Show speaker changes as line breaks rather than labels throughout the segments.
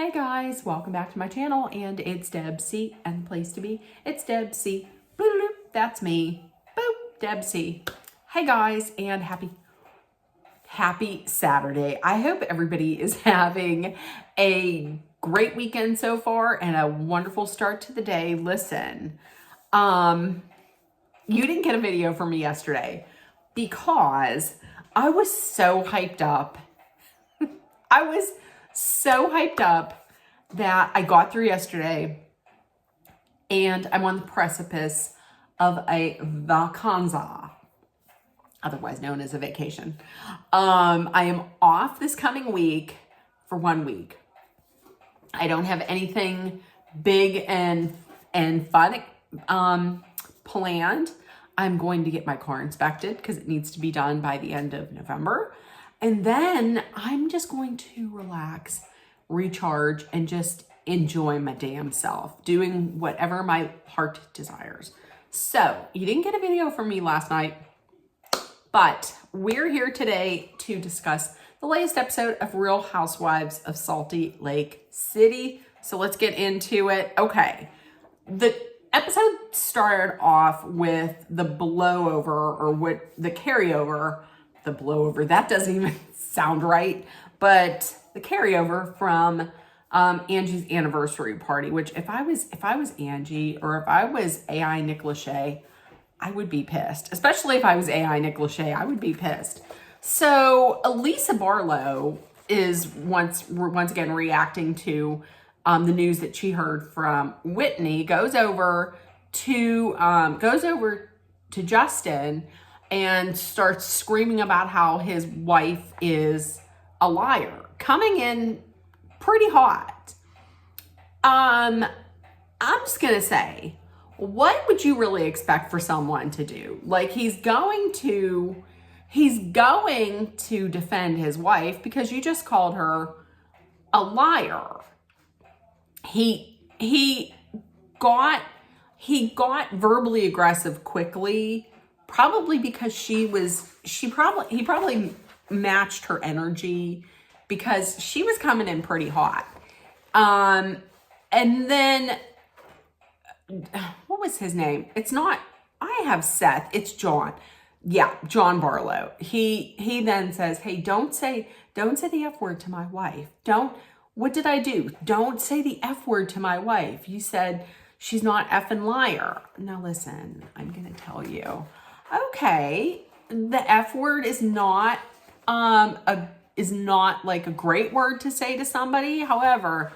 Hey guys, welcome back to my channel, and it's Deb C, and the place to be, it's Deb C. Bloop, bloop, that's me. Boop, Deb C. Hey guys, and happy Saturday. I hope everybody is having a great weekend so far and a wonderful start to the day. Listen, you didn't get a video from me yesterday because I was so hyped up. I was so hyped up that I got through yesterday and I'm on the precipice of a vacanza, otherwise known as a vacation. I am off this coming week for 1 week. I don't have anything big and fun planned. I'm going to get my car inspected because it needs to be done by the end of November. And then I'm just going to relax, recharge, and just enjoy my damn self, doing whatever my heart desires. So you didn't get a video from me last night, but we're here today to discuss the latest episode of Real Housewives of Salty Lake City. So let's get into it. Okay. The episode started off with the blowover, or what the carryover. The blowover, that doesn't even sound right, but the carryover from Angie's anniversary party, which if I was Angie, or if I was AI Nick Lachey, I would be pissed. Especially if I was AI Nick Lachey, I would be pissed. So Elisa Barlow is once again reacting to the news that she heard from Whitney, goes over to Justin and starts screaming about how his wife is a liar, coming in pretty hot. I'm just gonna say, what would you really expect for someone to do? Like, he's going to defend his wife because you just called her a liar. He got verbally aggressive quickly. Probably because he probably matched her energy because she was coming in pretty hot. And then, what was his name? It's not, I have Seth, it's John. Yeah, John Barlow. He then says, hey, don't say the F word to my wife. What did I do? Don't say the F word to my wife. You said she's not effing liar. Now listen, I'm going to tell you. Okay, the F word is not like a great word to say to somebody. However,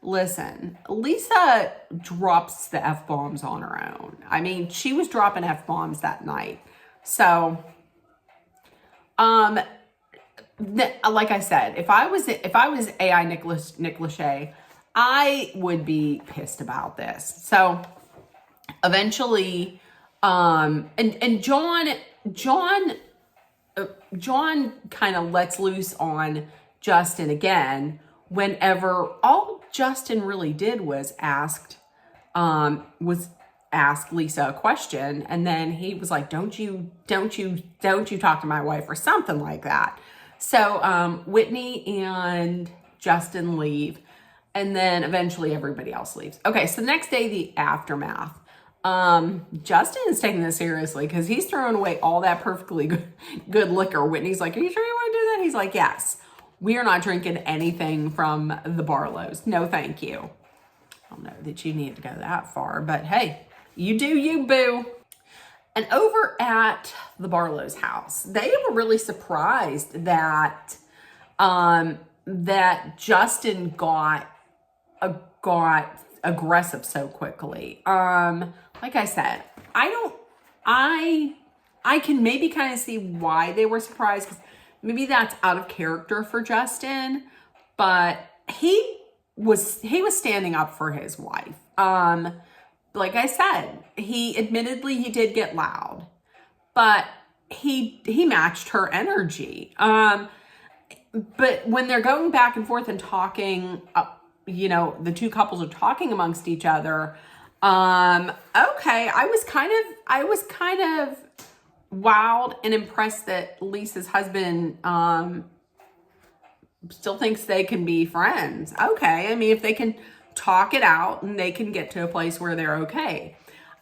listen, Lisa drops the F-bombs on her own. I mean, she was dropping F-bombs that night. So, like I said, if I was AI Nick Lachey, I would be pissed about this. So, eventually, and John kind of lets loose on Justin again whenever all Justin really did was ask Lisa a question, and then he was like, don't you talk to my wife, or something like that. So Whitney and Justin leave, and then eventually everybody else leaves. Okay, so the next day, the aftermath. Justin is taking this seriously because he's throwing away all that perfectly good liquor. Whitney's like, are you sure you want to do that? He's like, yes, we are not drinking anything from the Barlows. No, thank you. I don't know that you need to go that far, but hey, you do you, boo. And over at the Barlows' house, they were really surprised that, that Justin got aggressive so quickly. Like I said, I can maybe kind of see why they were surprised, because maybe that's out of character for Justin, but he was standing up for his wife. Like I said, he did get loud, but he matched her energy. But when they're going back and forth and talking, the two couples are talking amongst each other. Okay, I was kind of wowed and impressed that Lisa's husband still thinks they can be friends. Okay. I mean, if they can talk it out and they can get to a place where they're okay.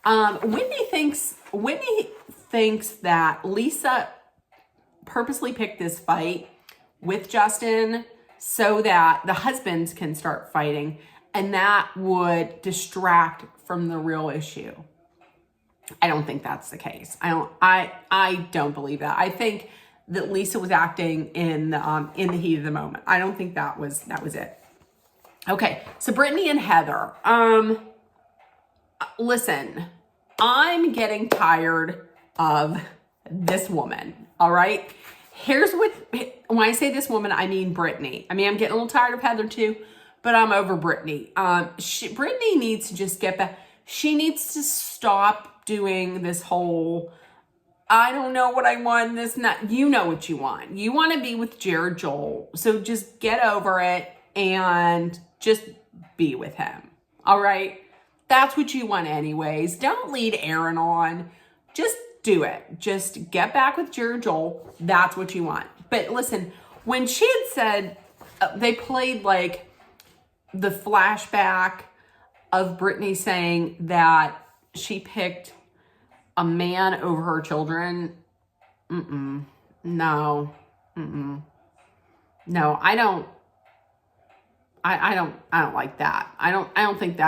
Whitney thinks that Lisa purposely picked this fight with Justin so that the husbands can start fighting, and that would distract from the real issue. I don't think that's the case. I don't believe that. I think that Lisa was acting in the heat of the moment. I don't think that was it. Okay, so Brittany and Heather. Listen, I'm getting tired of this woman. All right. Here's when I say this woman, I mean Brittany. I mean, I'm getting a little tired of Heather too, but I'm over Brittany. Brittany needs to just get back. She needs to stop doing this whole, I don't know what I want, this, not, you know what you want. You want to be with Jared Joel. So just get over it and just be with him. All right. That's what you want anyways. Don't lead Aaron on. Just do it. Just get back with Jared Joel. That's what you want. But listen, when she had said, they played like the flashback of Brittany saying that she picked a man over her children. No. No, I don't like that. I don't think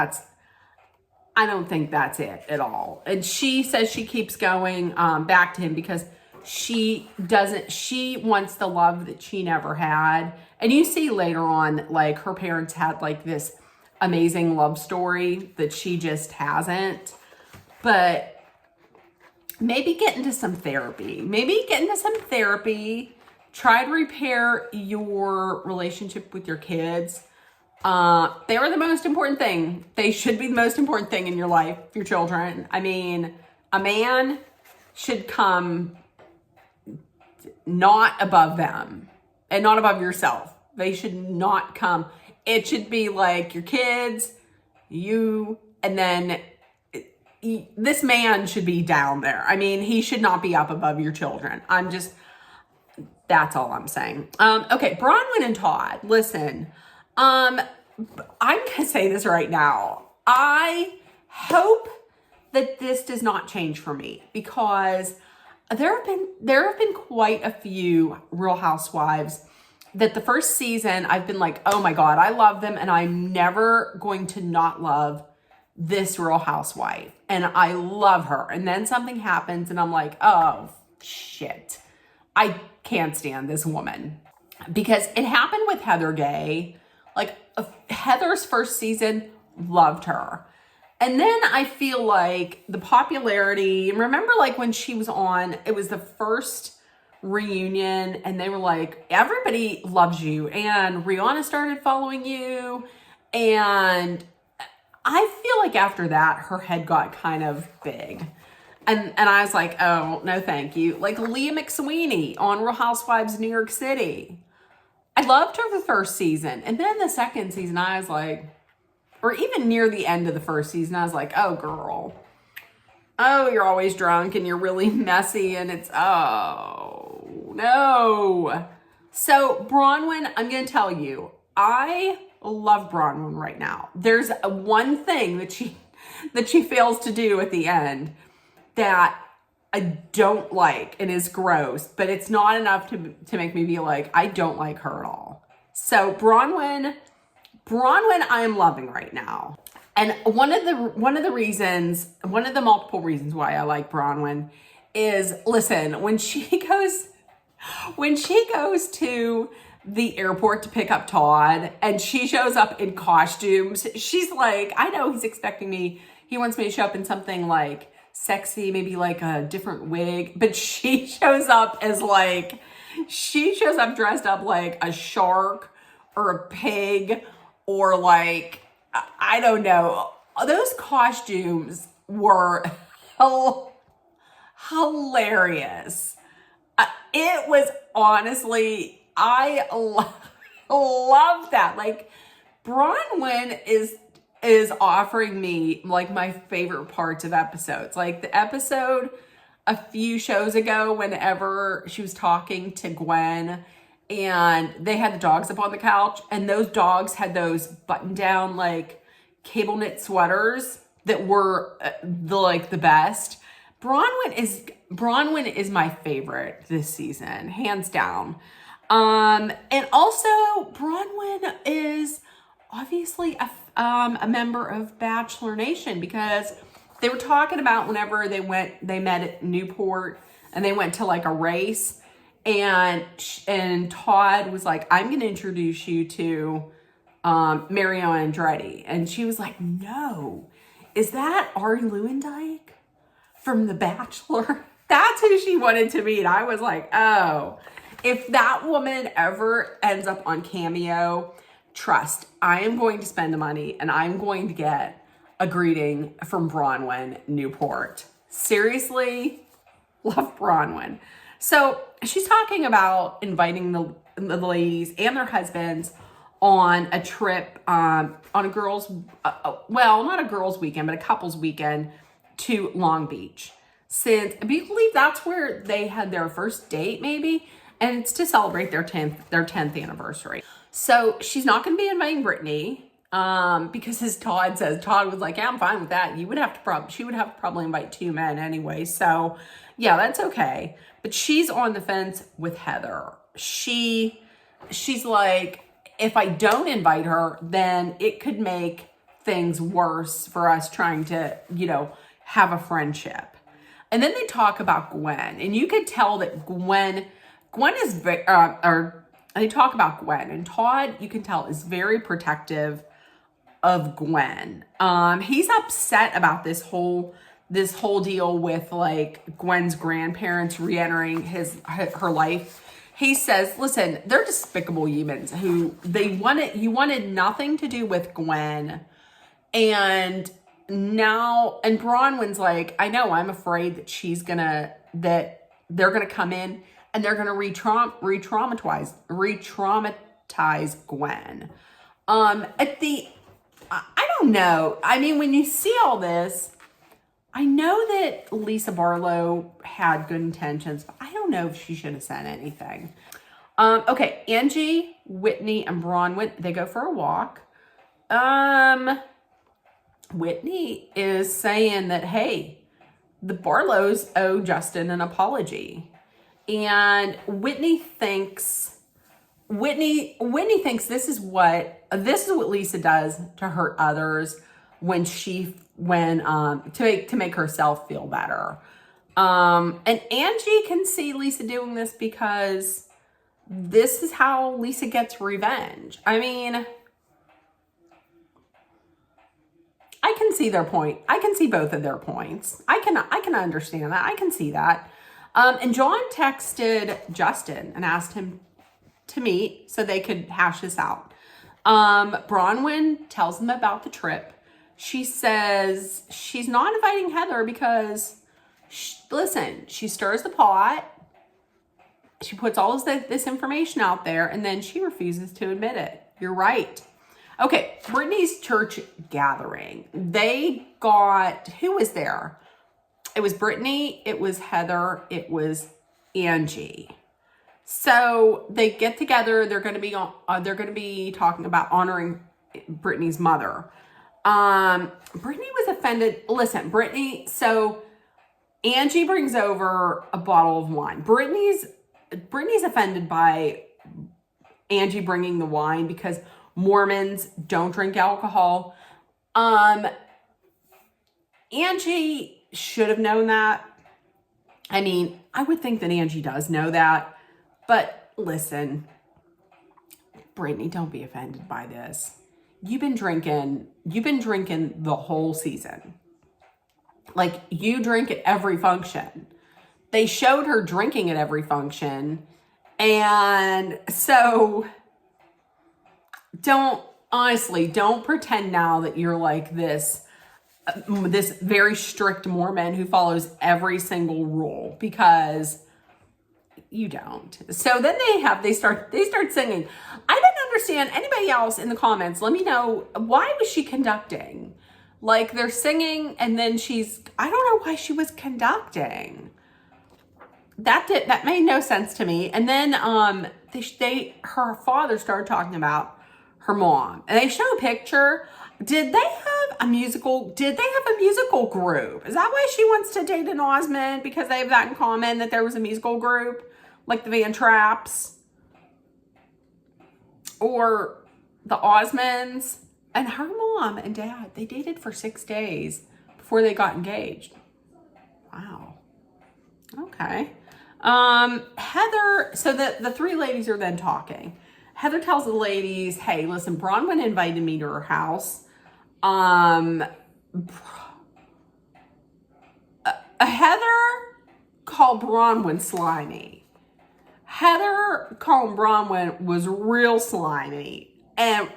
that's it at all. And she says she keeps going back to him because she wants the love that she never had. And you see later on, like, her parents had like this amazing love story that she just hasn't. But maybe get into some therapy. Try to repair your relationship with your kids. They are the most important thing. They should be the most important thing in your life, your children. I mean, a man should come not above them and not above yourself. They should not come. It should be like your kids, you, and then this man should be down there. I mean, he should not be up above your children. That's all I'm saying. Okay, Bronwyn and Todd, listen. I'm going to say this right now. I hope that this does not change for me, because there have been quite a few Real Housewives that the first season I've been like, oh my God, I love them, and I'm never going to not love this Real Housewife. And I love her. And then something happens and I'm like, oh shit, I can't stand this woman. Because it happened with Heather Gay. Like, Heather's first season, loved her. And then I feel like the popularity, remember like when she was on, it was the first reunion and they were like, everybody loves you. And Rihanna started following you. And I feel like after that, her head got kind of big. And I was like, oh, no, thank you. Like Leah McSweeney on Real Housewives New York City. I loved her the first season. And then the second season, I was like, or even near the end of the first season, I was like, oh, girl. Oh, you're always drunk and you're really messy. And it's, oh, no. So Bronwyn, I'm going to tell you, I love Bronwyn right now. There's one thing that she fails to do at the end that I don't like and is gross, but it's not enough to make me be like, I don't like her at all. So Bronwyn I am loving right now. And one of the multiple reasons why I like Bronwyn is, listen, when she goes to the airport to pick up Todd and she shows up in costumes, she's like, I know he wants me to show up in something like sexy, maybe like a different wig, but she shows up dressed up like a shark or a pig or like, I don't know. Those costumes were hilarious. It was honestly, I love that. Like, Bronwyn is offering me like my favorite parts of episodes. Like the episode a few shows ago, whenever she was talking to Gwen and they had the dogs up on the couch, and those dogs had those button down like cable knit sweaters that were the best. Bronwyn is my favorite this season, hands down. And also Bronwyn is obviously a member of Bachelor Nation, because they were talking about whenever they met at Newport and they went to like a race, and Todd was like, I'm going to introduce you to Mario Andretti. And she was like, no, is that Ari Lewandike from The Bachelor? That's who she wanted to meet. I was like, oh, if that woman ever ends up on Cameo, trust, I am going to spend the money and I'm going to get a greeting from Bronwyn Newport. Seriously, love Bronwyn. So she's talking about inviting the ladies and their husbands on a trip, on a girls, well, not a girls' weekend, but a couples' weekend to Long Beach. Since I believe that's where they had their first date, maybe, and it's to celebrate their 10th anniversary. So she's not going to be inviting Brittany, because Todd was like, yeah, I'm fine with that. She would have to probably invite 2 men anyway. So yeah, that's okay. But she's on the fence with Heather. She's like, if I don't invite her, then it could make things worse for us trying to, have a friendship. And then they talk about Gwen, and you could tell that Gwen is they talk about Gwen, and Todd, you can tell, is very protective of Gwen. He's upset about this whole deal with like Gwen's grandparents re-entering her life. He says, listen, they're despicable humans who you wanted nothing to do with Gwen. And Bronwyn's like, I know, I'm afraid that they're gonna come in and they're gonna re-traumatize Gwen. I don't know. I mean, when you see all this, I know that Lisa Barlow had good intentions, but I don't know if she should have said anything. Okay, Angie, Whitney, and Bronwyn, they go for a walk. Whitney is saying that, hey, the Barlows owe Justin an apology. And Whitney thinks this is what Lisa does to hurt others to make herself feel better. And Angie can see Lisa doing this because this is how Lisa gets revenge. I mean, I can see their point. I can see both of their points. I can understand that. I can see that. And John texted Justin and asked him to meet so they could hash this out. Bronwyn tells them about the trip. She says she's not inviting Heather because, she stirs the pot. She puts all of this information out there, and then she refuses to admit it. You're right. Okay, Brittany's church gathering. Who was there? It was Brittany, it was Heather, it was Angie. So they get together. They're going to be talking about honoring Brittany's mother. Brittany was offended. Listen, Brittany. So Angie brings over a bottle of wine. Brittany's offended by Angie bringing the wine because Mormons don't drink alcohol. Angie should have known that. I mean, I would think that Angie does know that. But listen, Brittany, don't be offended by this. You've been drinking the whole season. Like, you drink at every function. They showed her drinking at every function. And so don't pretend now that you're like this very strict Mormon who follows every single rule, because you don't. So then they start singing. I didn't understand. Anybody else in the comments, let me know, why was she conducting? Like, they're singing and then I don't know why she was conducting. that made no sense to me. And then her father started talking about her mom, and they show a picture. Did they have a musical group? Is that why she wants to date an Osmond? Because they have that in common, that there was a musical group like the Van Trapps or the Osmonds. And her mom and dad, they dated for 6 days before they got engaged. Wow. Okay. Heather, so the three ladies are then talking. Heather tells the ladies, hey, listen, Bronwyn invited me to her house. Heather called Bronwyn slimy. Heather calling Bronwyn was real slimy. And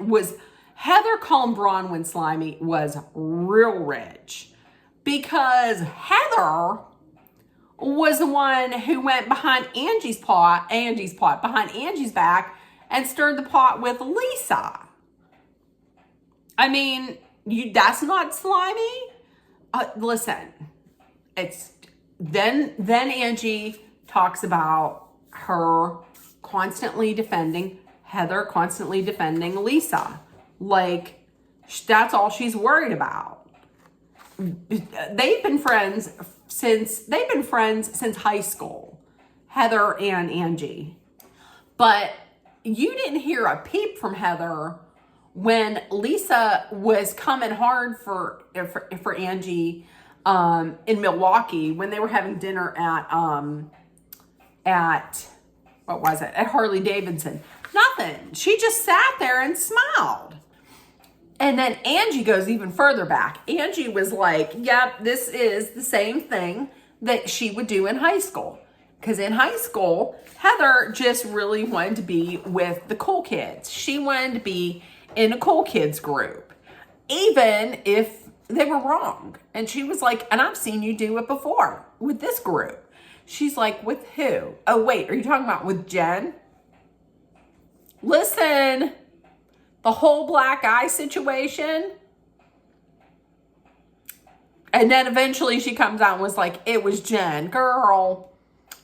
Heather calling Bronwyn slimy was real rich. Because Heather was the one who went behind Angie's back and stirred the pot with Lisa. I mean, that's not slimy. Listen, it's then Angie talks about her constantly defending Heather, constantly defending Lisa. Like, that's all she's worried about. They've been friends since high school, Heather and Angie. But you didn't hear a peep from Heather when Lisa was coming hard for Angie in Milwaukee, when they were having dinner at what was it? At Harley Davidson. Nothing. She just sat there and smiled. And then Angie goes even further back. Angie was like, yep, this is the same thing that she would do in high school. Because in high school, Heather just really wanted to be with the cool kids. She wanted to be in a cool kids group, even if they were wrong. And she was like, and I've seen you do it before with this group. She's like, with who? Oh, wait, are you talking about with Jen? Listen, the whole black eye situation. And then eventually she comes out and was like, it was Jen. Girl,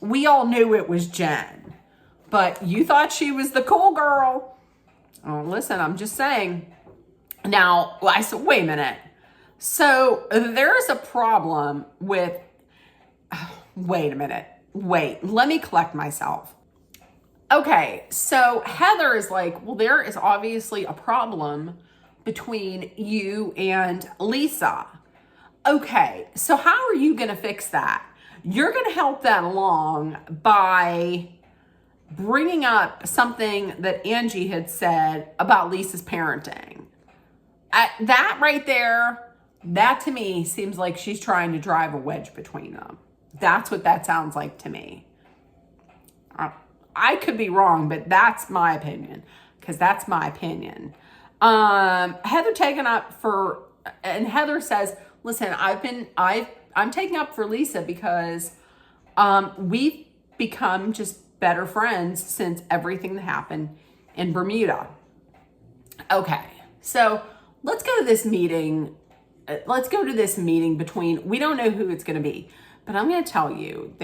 we all knew it was Jen. But you thought she was the cool girl. Oh, listen, I'm just saying. Now, I said, wait a minute. So there's a problem with, wait a minute. Wait, let me collect myself. Okay, so Heather is like, well, there is obviously a problem between you and Lisa. Okay, so how are you going to fix that? You're going to help that along by bringing up something that Angie had said about Lisa's parenting. That right there, that to me seems like she's trying to drive a wedge between them. That's what that sounds like to me. I could be wrong, but that's my opinion, because that's my opinion. Heather taking up for, and Heather says, listen, I'm taking up for Lisa because we've become just better friends since everything that happened in Bermuda. Okay, so let's go to this meeting. Let's go to this meeting between, we don't know who it's going to be, but I'm going to tell you,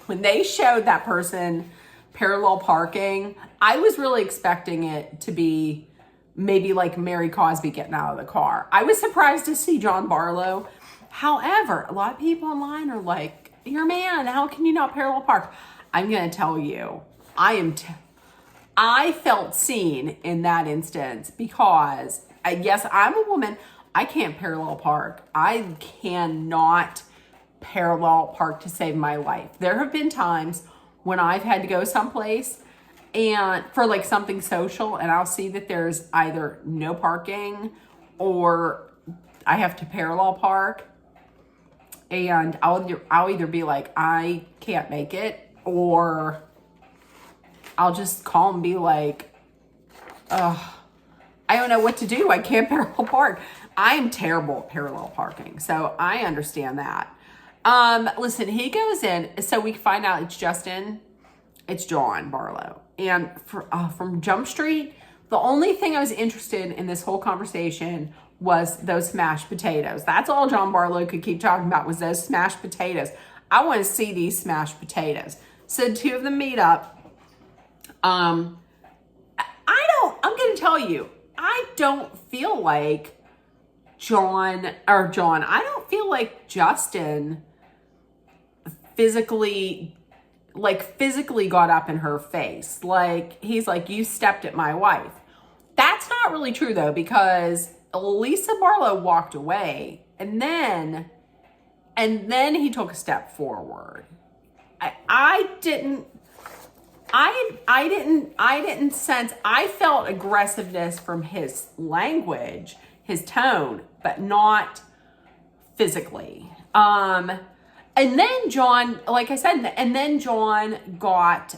when they showed that person parallel parking, I was really expecting it to be maybe like Mary Cosby getting out of the car. I was surprised to see John Barlow. However, a lot of people online are like, you're a man, how can you not parallel park? I'm going to tell you, I felt seen in that instance because, yes, I'm a woman. I can't parallel park. I cannot parallel park to save my life. There have been times when I've had to go someplace and for like something social, and I'll see that there's either no parking or I have to parallel park, and I'll either be like, I can't make it, or I'll just call and be like, I don't know what to do. I can't parallel park. I am terrible at parallel parking, so I understand that. Listen, he goes in, so we find out it's John Barlow. And from Jump Street, the only thing I was interested in this whole conversation was those smashed potatoes. That's all John Barlow could keep talking about was those smashed potatoes. I want to see these smashed potatoes. So the two of them meet up. I'm going to tell you, I don't feel like I don't feel like Justin physically got up in her face. Like, he's like, you stepped at my wife. That's not really true though, because Lisa Barlow walked away and then he took a step forward. I didn't sense, I felt aggressiveness from his language, his tone, but not physically. And then John, like I said, and then John got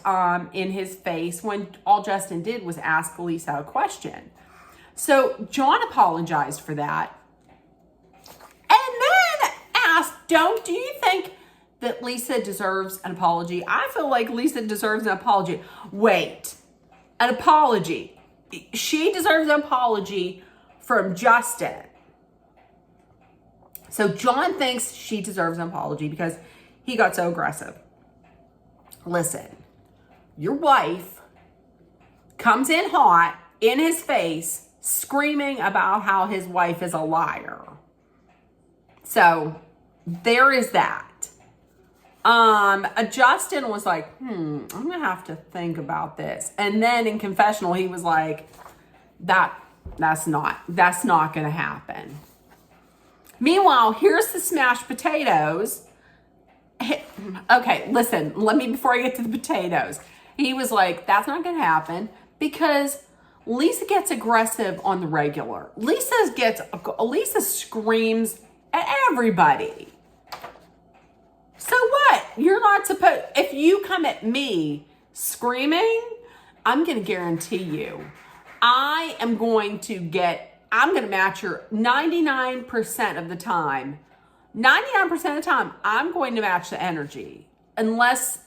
in his face when all Justin did was ask Lisa a question. So John apologized for that. And then asked, do you think that Lisa deserves an apology? I feel like Lisa deserves an apology. Wait, an apology. She deserves an apology from Justin. So John thinks she deserves an apology because he got so aggressive. Listen, your wife comes in hot in his face, screaming about how his wife is a liar. So there is that. Justin was like, I'm gonna have to think about this. And then in confessional, he was like, that's not gonna happen. Meanwhile, here's the smashed potatoes. Okay, listen, before I get to the potatoes, he was like, that's not gonna happen because Lisa gets aggressive on the regular. Lisa screams at everybody. So what? You're not supposed, if you come at me screaming, I'm going to guarantee you, I'm going to match your 99% of the time. 99% of the time, I'm going to match the energy. Unless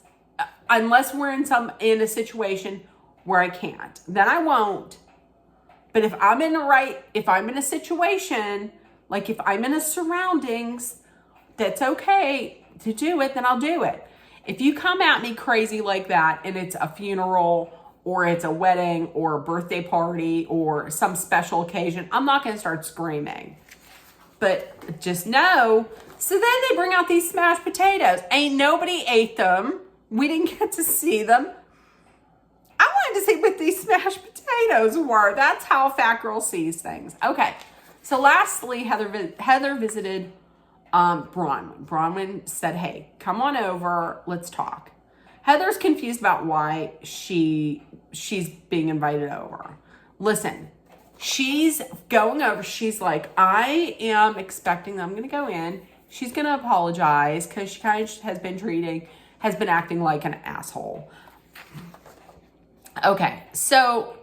we're in a situation where I can't. Then I won't. But if I'm in a situation, like if I'm in a surroundings that's okay to do it, then I'll do it. If you come at me crazy like that and it's a funeral or it's a wedding or a birthday party or some special occasion, I'm not going to start screaming. But just know. So then they bring out these smashed potatoes. Ain't nobody ate them. We didn't get to see them. I wanted to see what these smashed potatoes were. That's how a fat girl sees things. Okay. So lastly, Heather visited Bronwyn. Bronwyn said, hey, come on over. Let's talk. Heather's confused about why she's being invited over. Listen, she's going over. She's like, I am expecting I'm going to go in. She's going to apologize because she kind of has been acting like an asshole. Okay, so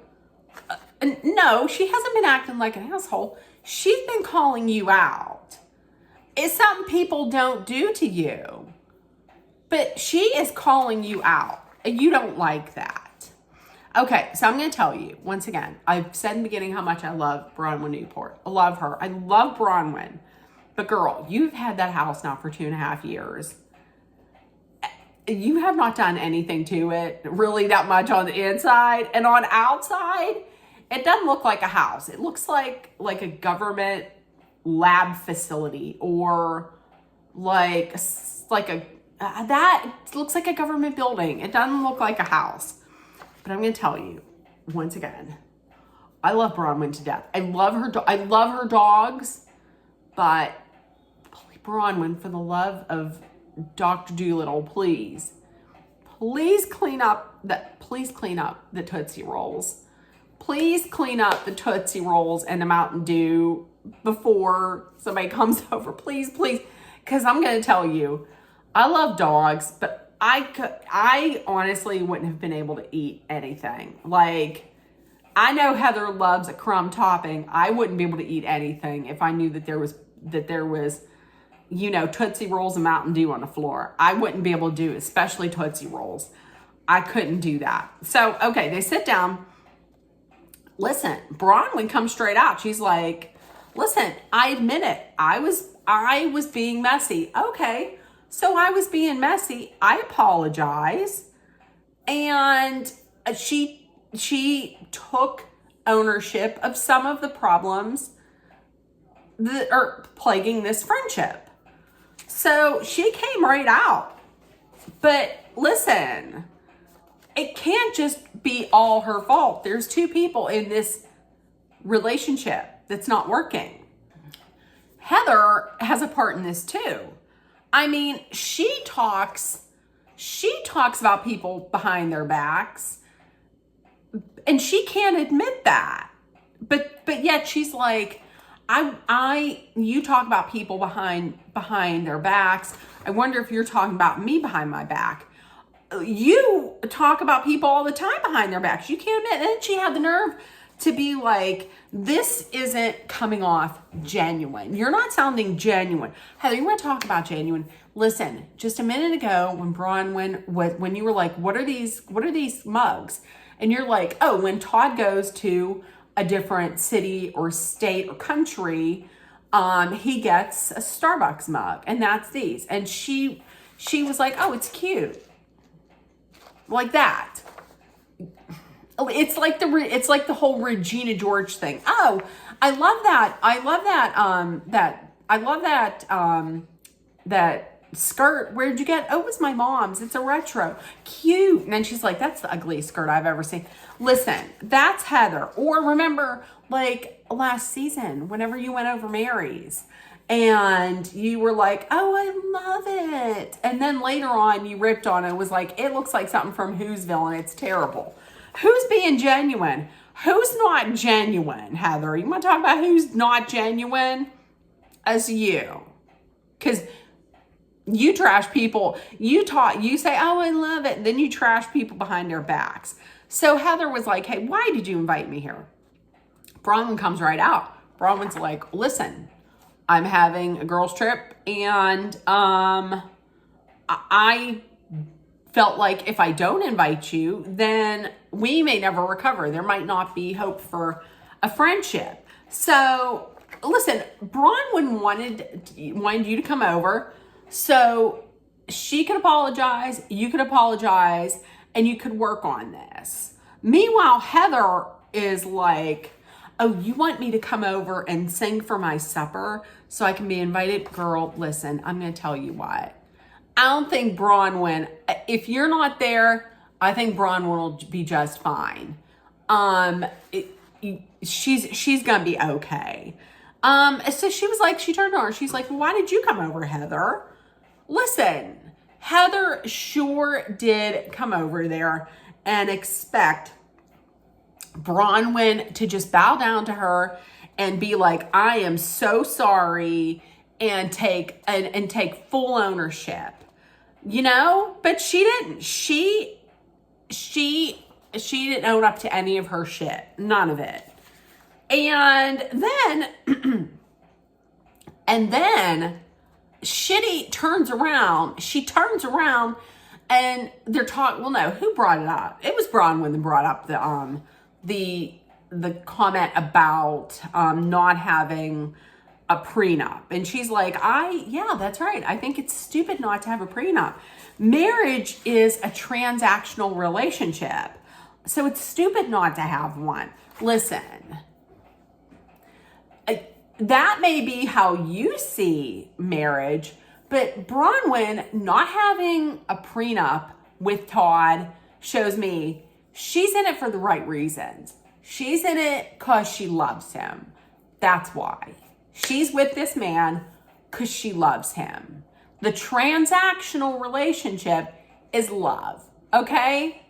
no, she hasn't been acting like an asshole. She's been calling you out. It's something people don't do to you. But she is calling you out. And you don't like that. Okay, so I'm going to tell you, once again, I've said in the beginning how much I love Bronwyn Newport. I love her. I love Bronwyn. But girl, you've had that house now for 2.5 years. You have not done anything to it, really that much on the inside. And on outside, it doesn't look like a house. It looks like a government lab facility or that looks like a government building. It doesn't look like a house. But I'm going to tell you, once again, I love Bronwyn to death. I love her dogs, but Bronwyn, for the love of Dr. Doolittle, please clean up the Tootsie Rolls. Please clean up the Tootsie Rolls and the Mountain Dew before somebody comes over. Please. Because I'm going to tell you, I love dogs, but I honestly wouldn't have been able to eat anything. Like, I know Heather loves a crumb topping. I wouldn't be able to eat anything if I knew that there was Tootsie Rolls and Mountain Dew on the floor. I wouldn't be able to do it, especially Tootsie Rolls. I couldn't do that. So, okay, they sit down. Listen, Bronwyn comes straight out. She's like, listen, I admit it. I was being messy. Okay, so I was being messy. I apologize. And she took ownership of some of the problems that are plaguing this friendship. So she came right out. But listen, it can't just be all her fault. There's two people in this relationship that's not working. Heather has a part in this too. I mean, she talks about people behind their backs, and she can't admit that. But yet she's like, you talk about people behind their backs. I wonder if you're talking about me behind my back. You talk about people all the time behind their backs. You can't admit. And then she had the nerve to be like, this isn't coming off genuine. You're not sounding genuine. Heather, you want to talk about genuine? Listen, just a minute ago when Bronwyn, when you were like, what are these mugs? And you're like, oh, when Todd goes to a different city or state or country, he gets a Starbucks mug, and that's these. And she was like, oh, it's cute. Like that. It's like the whole Regina George thing. Oh, I love that. That skirt. Where'd you get? Oh, it was my mom's. It's a retro. Cute. And then she's like, that's the ugliest skirt I've ever seen. Listen, that's Heather. Or remember, like last season, whenever you went over Mary's and you were like, oh, I love it. And then later on you ripped on it. It was like, it looks like something from Whoville and it's terrible. Who's being genuine? Who's not genuine, Heather? You want to talk about who's not genuine? As you. Because you trash people. You say, oh, I love it. And then you trash people behind their backs. So Heather was like, hey, why did you invite me here? Bronwyn comes right out. Bronwyn's like, listen, I'm having a girls trip, and I felt like if I don't invite you, then we may never recover. There might not be hope for a friendship. So listen, Bronwyn wanted you to come over so she could apologize, you could apologize, and you could work on this. Meanwhile, Heather is like, oh, you want me to come over and sing for my supper so I can be invited? Girl, listen, I'm going to tell you what. I don't think Bronwyn, if you're not there, I think Bronwyn will be just fine. She's going to be okay. So she was like, she turned to her, she's like, well, why did you come over, Heather? Listen, Heather sure did come over there and expect Bronwyn to just bow down to her and be like, I am so sorry, and take full ownership, but she didn't. She didn't own up to any of her shit, none of it. And then Shitty turns around. She turns around and they're talking. Well, no, who brought it up? It was Bronwyn that brought up the comment about not having a prenup. And she's like, yeah, that's right. I think it's stupid not to have a prenup. Marriage is a transactional relationship. So it's stupid not to have one. Listen, that may be how you see marriage, but Bronwyn not having a prenup with Todd shows me she's in it for the right reasons. She's in it because she loves him. That's why. She's with this man because she loves him. The transactional relationship is love, okay?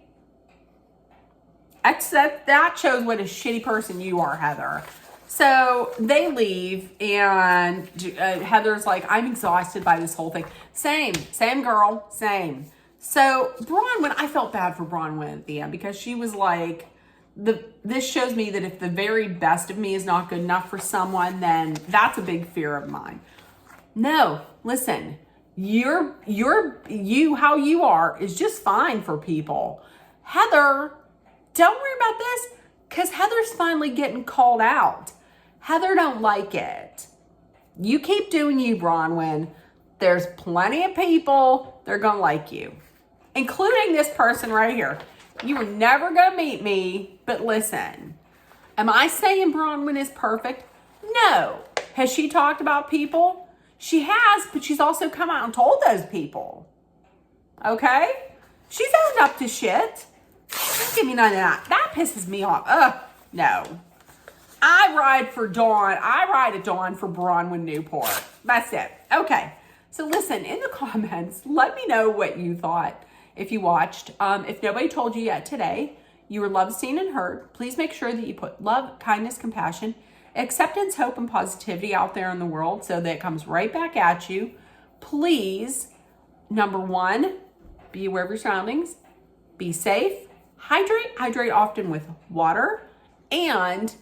That shows what a shitty person you are, Heather. So they leave, and Heather's like, I'm exhausted by this whole thing. Same girl, same. So Bronwyn, I felt bad for Bronwyn at the end because she was like, this shows me that if the very best of me is not good enough for someone, then that's a big fear of mine. No, listen, how you are is just fine for people. Heather, don't worry about this because Heather's finally getting called out. Heather don't like it. You keep doing you, Bronwyn. There's plenty of people, they're going to like you. including this person right here. You are never going to meet me, but listen. Am I saying Bronwyn is perfect? No. Has she talked about people? She has, but she's also come out and told those people. Okay? She's owned up to shit. Don't give me none of that. That pisses me off. Ugh, no. I ride for Dawn. I ride at Dawn for Bronwyn Newport. That's it. Okay. So listen, in the comments, let me know what you thought if you watched. If nobody told you yet today, you were loved, seen, and heard. Please make sure that you put love, kindness, compassion, acceptance, hope, and positivity out there in the world so that it comes right back at you. Please, number one, be aware of your surroundings. Be safe. Hydrate often with water. And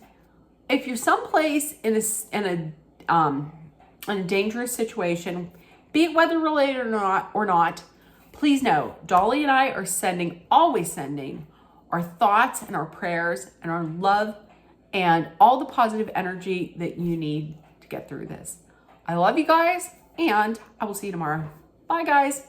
if you're someplace in a dangerous situation, be it weather related or not, please know Dolly and I are always sending our thoughts and our prayers and our love and all the positive energy that you need to get through this. I love you guys, and I will see you tomorrow. Bye, guys.